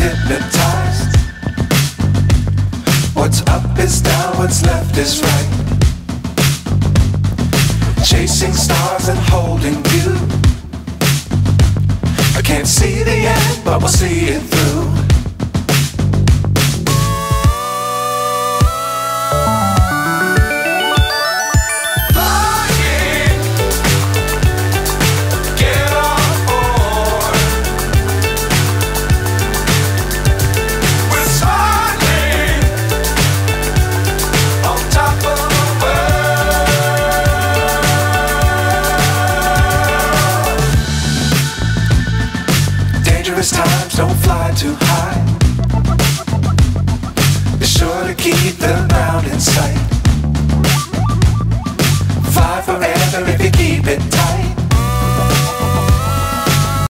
hypnotized. What's up is down, what's left is right. Chasing stars and holding you. I can't see the end, but we'll see it through. Dangerous times, don't fly too high. Be sure to keep the ground in sight. Fly forever if you keep it tight.